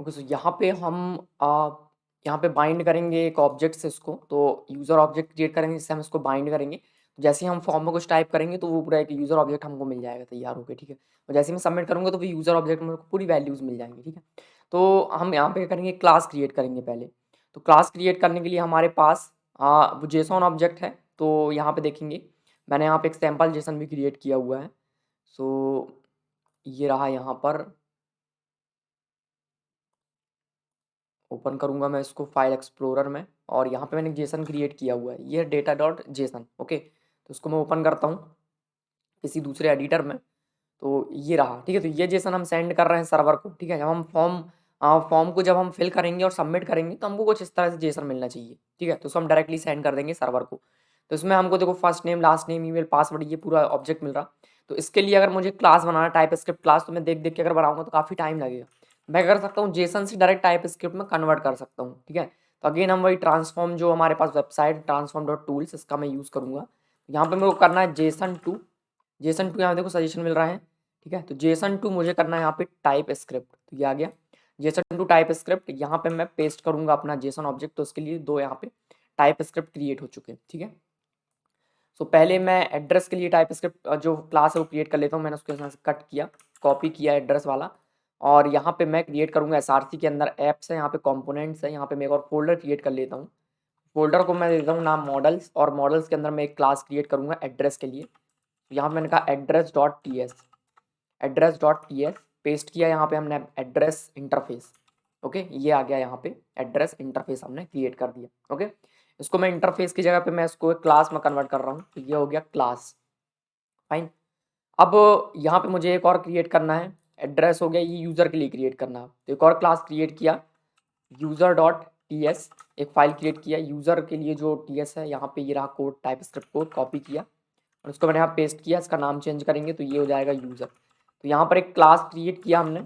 Okay, सो यहाँ पे हम यहाँ पे बाइंड करेंगे एक ऑब्जेक्ट से इसको, तो यूज़र ऑब्जेक्ट क्रिएट करेंगे जिससे हम इसको बाइंड करेंगे। तो जैसे ही हम फॉर्म में कुछ टाइप करेंगे तो वो पूरा एक यूज़र ऑब्जेक्ट हमको मिल जाएगा तैयार होके, ठीक है। और जैसे ही मैं सबमिट करूँगा तो वो यूज़र ऑब्जेक्ट में पूरी वैल्यूज़ मिल जाएंगी, ठीक है। तो हम यहाँ पे क्या करेंगे, क्लास क्रिएट करेंगे पहले। तो क्लास क्रिएट करने के लिए हमारे पास वो जेसॉन ऑब्जेक्ट है। तो यहाँ पे देखेंगे मैंने यहाँ पे एक सैम्पल जेसन भी क्रिएट किया हुआ है। सो ये रहा यहाँ पर, ओपन करूँगा मैं इसको फाइल एक्सप्लोरर में, और यहाँ पे मैंने जेसन क्रिएट किया हुआ है, ये डेटा डॉट जेसन। ओके, तो इसको मैं ओपन करता हूँ किसी दूसरे एडिटर में। तो ये रहा, ठीक है। तो ये जेसन हम सेंड कर रहे हैं सर्वर को, ठीक है। जब हम फॉर्म को जब हम फिल करेंगे और सबमिट करेंगे तो हमको कुछ इस तरह से जेसन मिलना चाहिए, ठीक है। तो उसको हम डायरेक्टली सेंड कर देंगे सर्वर को। तो इसमें हमको देखो first name, last name, email, password, ये पूरा ऑब्जेक्ट मिल रहा। तो इसके लिए अगर मुझे क्लास बनाना है, टाइप स्क्रिप्ट क्लास, तो मैं देख देख के अगर बनाऊंगा तो काफ़ी टाइम लगेगा। मैं कर सकता हूँ जेसन से डायरेक्ट टाइप स्क्रिप्ट में कन्वर्ट कर सकता हूँ, ठीक है। तो अगेन हम वही ट्रांसफॉर्म, जो हमारे पास वेबसाइट ट्रांसफॉर्म डॉट टूल्स, इसका मैं यूज़ करूँगा। यहाँ पे मेरे को करना है जेसन टू यहाँ देखो सजेशन मिल रहा है, ठीक है। तो जेसन टू मुझे करना है यहाँ पे टाइप स्क्रिप्ट, तो ये आ गया जेसन टू टाइप स्क्रिप्ट। यहाँ पे मैं पेस्ट करूँगा अपना जेसन ऑब्जेक्ट, तो उसके लिए दो यहाँ पे टाइप स्क्रिप्ट क्रिएट हो चुके हैं, ठीक है। सो पहले मैं एड्रेस के लिए टाइप स्क्रिप्ट जो क्लास है वो क्रिएट कर लेता हूँ। मैंने उसके यहाँ से कट किया, कॉपी किया एड्रेस वाला, और यहाँ पे मैं क्रिएट करूँगा एसआरसी के अंदर ऐप्स है, यहाँ पे कंपोनेंट्स है। यहाँ पे मैं एक और फोल्डर क्रिएट कर लेता हूँ। फोल्डर को मैं देता हूँ नाम मॉडल्स, और मॉडल्स के अंदर मैं एक क्लास क्रिएट करूँगा एड्रेस के लिए। यहाँ पे मैंने कहा address dot T S paste किया। यहाँ पे हमने एड्रेस इंटरफेस, ओके, ये आ गया। यहाँ पे एड्रेस इंटरफेस हमने क्रिएट कर दिया, ओके। इसको मैं इंटरफेस की जगह पे मैं इसको एक क्लास में कन्वर्ट कर रहा हूँ, तो ये हो गया क्लास, फाइन। अब यहाँ पे मुझे एक और क्रिएट करना है, एड्रेस हो गया, ये यूज़र के लिए क्रिएट करना है। तो एक और क्लास क्रिएट किया, यूज़र डॉट टी एस, एक फाइल क्रिएट किया यूज़र के लिए जो टी एस है। यहाँ पे ये रहा code, type script code copy किया और उसको मैंने यहाँ पेस्ट किया। इसका नाम चेंज करेंगे तो ये हो जाएगा यूज़र। तो यहाँ पर एक क्लास क्रिएट किया हमने,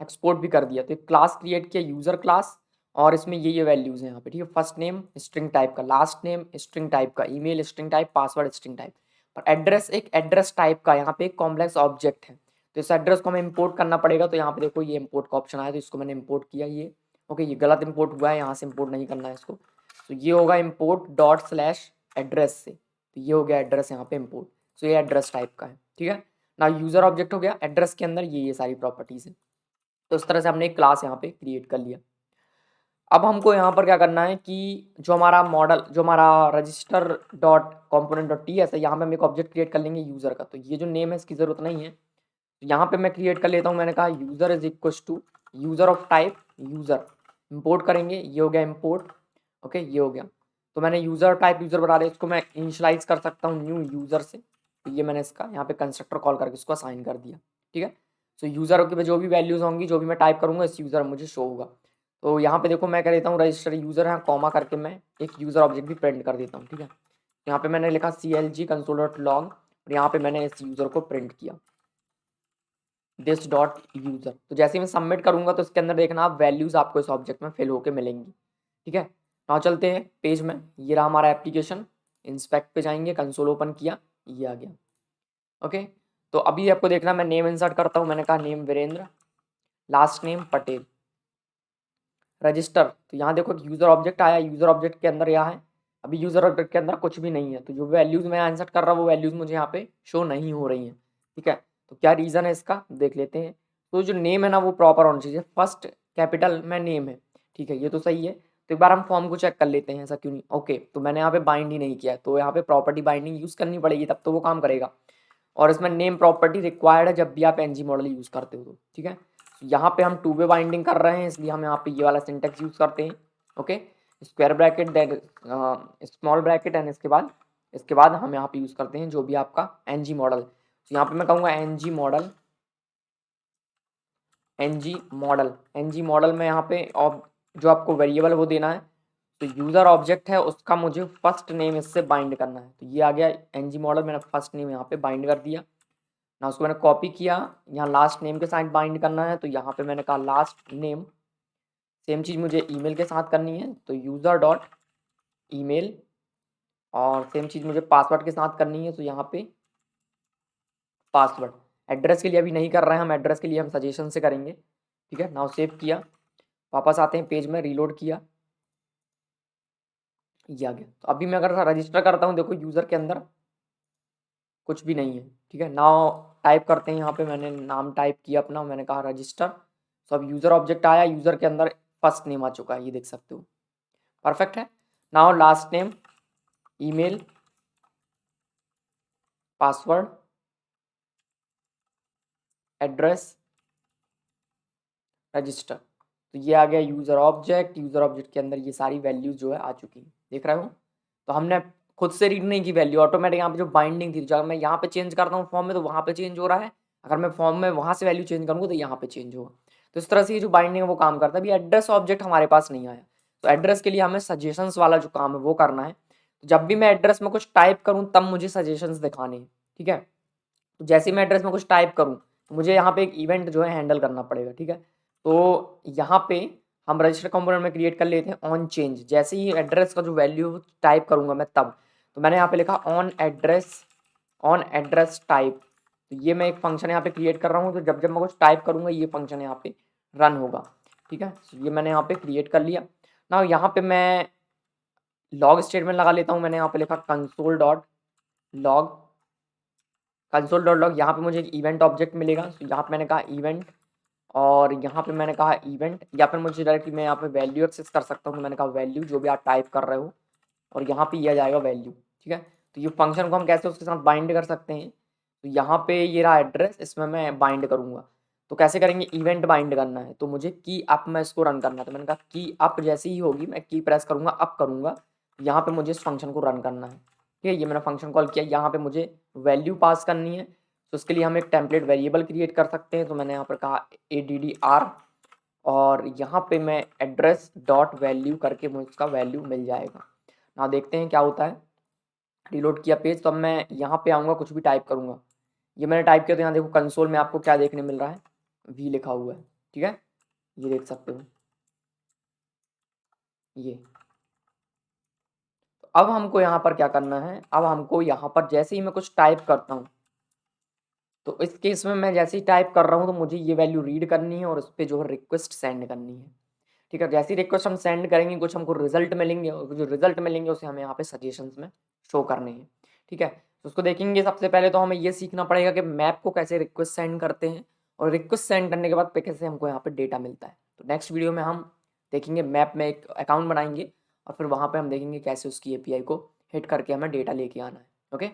एक्सपोर्ट भी कर दिया। तो एक क्लास क्रिएट किया यूज़र क्लास, और इसमें ये वैल्यूज़ हैं यहाँ पे, ठीक है। फर्स्ट नेम स्ट्रिंग टाइप का, लास्ट नेम स्ट्रिंग टाइप का, email string type, password string type. और एड्रेस एक एड्रेस टाइप का, यहाँ पे एक कॉम्प्लेक्स ऑब्जेक्ट है। तो इस एड्रेस को हमें इंपोर्ट करना पड़ेगा। तो यहाँ पे देखो ये इंपोर्ट का ऑप्शन आया, तो इसको मैंने इंपोर्ट किया। ये ओके, ये गलत इंपोर्ट हुआ है, यहाँ से इंपोर्ट नहीं करना है इसको। तो ये होगा इंपोर्ट डॉट स्लैश एड्रेस से, तो ये हो गया एड्रेस यहाँ पे इंपोर्ट। तो ये एड्रेस टाइप का है, ठीक है ना। यूज़र ऑब्जेक्ट हो गया, एड्रेस के अंदर ये सारी प्रॉपर्टीज़ है। तो इस तरह से हमने एक क्लास यहाँ पे क्रिएट कर लिया। अब हमको यहाँ पर क्या करना है कि जो हमारा मॉडल, जो हमारा register dot component dot T S है, यहाँ पे हम एक ऑब्जेक्ट क्रिएट कर लेंगे यूज़र का। तो ये जो नेम है इसकी ज़रूरत नहीं है, तो यहाँ पे मैं क्रिएट कर लेता हूँ। मैंने कहा user is equal to user of type user, import करेंगे। ये हो गया इंपोर्ट, ओके, ये हो गया। तो मैंने यूज़र टाइप यूज़र बना दिया, इसको मैं इनिशियलाइज कर सकता हूँ न्यू यूज़र से। तो ये मैंने इसका यहाँ पे कंस्ट्रक्टर कॉल करके इसको असाइन कर दिया, ठीक है। सो यूज़र के जो भी वैल्यूज़ होंगी, जो भी मैं टाइप करूँगा, इस यूज़र में मुझे शो होगा। तो यहाँ पे देखो मैं कर देता हूँ रजिस्टर यूज़र है, कॉमा करके मैं एक यूज़र ऑब्जेक्ट भी प्रिंट कर देता हूँ, ठीक है। यहाँ पे मैंने लिखा CLG कंसोल डॉट लॉग, और यहाँ पे मैंने इस यूज़र को प्रिंट किया दिस डॉट यूज़र। तो जैसे ही मैं सबमिट करूँगा तो इसके अंदर देखना आप वैल्यूज़ आपको इस ऑब्जेक्ट में फिल होके मिलेंगी, ठीक है। नाउ चलते हैं पेज में। ये रहा हमारा एप्लीकेशन, इंस्पेक्ट पे जाएंगे, कंसोल ओपन किया, ये आ गया, ओके। तो अभी आपको देखना, मैं नेम इंसर्ट करता हूँ। मैंने कहा name Virendra, last name Patel, register. तो यहाँ देखो यूज़र ऑब्जेक्ट आया, यूज़र ऑब्जेक्ट के अंदर यहाँ है। अभी यूज़र ऑब्जेक्ट के अंदर कुछ भी नहीं है, तो जो वैल्यूज़ मैं इंसर्ट कर रहा हूँ वो वैल्यूज़ मुझे यहाँ पे शो नहीं हो रही हैं, ठीक है। तो क्या रीज़न है इसका, देख लेते हैं। तो जो नेम है ना वो प्रॉपर होना चाहिए, फर्स्ट कैपिटल में नेम है, ठीक है, ये तो सही है। तो एक बार हम फॉर्म को चेक कर लेते हैं, ऐसा क्यों नहीं। ओके, तो मैंने यहाँ पे बाइंड ही नहीं किया, तो यहाँ पे प्रॉपर्टी बाइंडिंग यूज़ करनी पड़ेगी, तब तो वो काम करेगा। और इसमें नेम प्रॉपर्टी रिक्वायर्ड है जब भी आप एनजी मॉडल यूज़ करते हो तो, ठीक है। यहाँ पे हम टू वे बाइंडिंग कर रहे हैं, इसलिए हम यहाँ पे ये वाला सिंटेक्स यूज़ करते हैं, okay. Square bracket then small bracket, and इसके बाद हम यहाँ पे यूज़ करते हैं जो भी आपका एनजी मॉडल। तो यहाँ पे मैं कहूँगा एनजी मॉडल में यहाँ पे जो आपको वेरिएबल वो देना है। तो यूज़र ऑब्जेक्ट है उसका मुझे फर्स्ट नेम इससे बाइंड करना है। तो ये आ गया एनजी मॉडल, मैंने फर्स्ट नेम यहाँ पे बाइंड कर दिया ना। उसको मैंने कॉपी किया, यहाँ लास्ट नेम के साथ बाइंड करना है। तो यहाँ पे मैंने कहा लास्ट नेम, सेम चीज़ मुझे ईमेल के साथ करनी है, तो यूज़र डॉट ईमेल, और सेम चीज़ मुझे पासवर्ड के साथ करनी है। तो यहाँ पे पासवर्ड। एड्रेस के लिए अभी नहीं कर रहे हैं हम, एड्रेस के लिए हम सजेशन से करेंगे, ठीक है। नाउ सेव किया, वापस आते हैं पेज में, रीलोड किया, ये आ गया। तो अभी मैं अगर रजिस्टर करता हूँ, देखो यूज़र के अंदर कुछ भी नहीं है, ठीक है। नाउ टाइप करते हैं, यहाँ पे मैंने नाम टाइप किया अपना, मैंने कहा रजिस्टर, तो अब यूज़र ऑब्जेक्ट आया, यूज़र के अंदर फर्स्ट नेम आ चुका है, ये देख सकते हो, परफेक्ट है। Now last name, email, password, address, register, तो ये आ गया यूज़र ऑब्जेक्ट। यूज़र ऑब्जेक्ट के अंदर ये सारी वैल्यूज जो है आ चुकी हैं, देख रहे हो। तो हमने खुद से रीड नहीं की वैल्यू, ऑटोमेटिक यहाँ पे जो बाइंडिंग थी, जब मैं यहाँ पे चेंज करता हूँ फॉर्म में तो वहाँ पे चेंज हो रहा है, अगर मैं फॉर्म में वहाँ से वैल्यू चेंज करूँगा तो यहाँ पे चेंज होगा। तो इस तरह से ये जो बाइंडिंग है वो काम करता है। अभी एड्रेस ऑब्जेक्ट हमारे पास नहीं आया, तो एड्रेस के लिए हमें सजेशंस वाला जो काम है वो करना है। तो जब भी मैं एड्रेस में कुछ टाइप करूँ तब मुझे सजेशंस दिखाने हैं, ठीक है। तो जैसे ही मैं एड्रेस में कुछ टाइप करूँ तो मुझे यहाँ पे एक इवेंट जो है हैंडल करना पड़ेगा, ठीक है। तो यहाँ पे हम रजिस्टर कंपोनेंट में क्रिएट कर लेते हैं ऑन चेंज। जैसे ही एड्रेस का जो वैल्यू टाइप करूँगा मैं तब, तो मैंने यहाँ पे लिखा ऑन एड्रेस टाइप। तो ये मैं एक फंक्शन यहाँ पे क्रिएट कर रहा हूँ, तो जब जब मैं कुछ टाइप करूँगा ये फंक्शन यहाँ पे रन होगा, ठीक है। तो ये मैंने यहाँ पे क्रिएट कर लिया। ना यहाँ पे मैं लॉग स्टेटमेंट लगा लेता हूँ, मैंने यहाँ पे लिखा कंसोल.लॉग, यहाँ पे मुझे एक इवेंट ऑब्जेक्ट मिलेगा। तो यहाँ पे मैंने कहा इवेंट, और यहाँ पे मैंने कहा इवेंट, या फिर मुझे डायरेक्टली मैं यहाँ पे वैल्यू एक्सेस कर सकता हूँ। तो मैंने कहा वैल्यू, जो भी आप टाइप कर रहे हो, और यहाँ पे ये आ जाएगा वैल्यू, ठीक है। तो ये फंक्शन को हम कैसे उसके साथ बाइंड कर सकते हैं, तो यहाँ पे ये रहा एड्रेस, इसमें मैं बाइंड करूँगा। तो कैसे करेंगे, इवेंट बाइंड करना है, तो मुझे की अप में इसको रन करना है। तो मैंने कहा की अप जैसे ही होगी मैं की प्रेस करूँगा, अप करूँगा, यहाँ पे मुझे इस फंक्शन को रन करना है, ठीक है। ये मैंने फंक्शन कॉल किया, यहाँ पे मुझे वैल्यू पास करनी है। तो उसके लिए हम एक टेम्पलेट वेरिएबल क्रिएट कर सकते हैं। तो मैंने यहाँ पर कहा addr, और यहाँ पे मैं एड्रेस डॉट वैल्यू करके मुझे उसका वैल्यू मिल जाएगा। ना देखते हैं क्या होता है। रिलोड किया पेज, तो अब मैं यहाँ पे आऊँगा, कुछ भी टाइप करूँगा। ये मैंने टाइप किया, तो यहाँ देखो कंसोल में आपको क्या देखने मिल रहा है, वी लिखा हुआ है, ठीक है, ये देख सकते हो ये। तो अब हमको यहाँ पर क्या करना है, अब हमको यहाँ पर जैसे ही मैं कुछ टाइप करता हूँ, तो इस केस में मैं जैसे ही टाइप कर रहा हूँ तो मुझे ये वैल्यू रीड करनी है और उस पर जो है रिक्वेस्ट सेंड करनी है, ठीक है। जैसे ही रिक्वेस्ट हम सेंड करेंगे कुछ हमको रिजल्ट मिलेंगे, और जो रिजल्ट मिलेंगे उसे हमें यहाँ पे सजेशंस में शो करने हैं, ठीक है। तो उसको देखेंगे। सबसे पहले तो हमें ये सीखना पड़ेगा कि मैप को कैसे रिक्वेस्ट सेंड करते हैं, और रिक्वेस्ट सेंड करने के बाद पे कैसे हमको यहाँ पे डेटा मिलता है। तो नेक्स्ट वीडियो में हम देखेंगे, मैप में एक अकाउंट बनाएंगे और फिर वहाँ पर हम देखेंगे कैसे उसकी API को हिट करके हमें डेटा लेके आना है, ओके।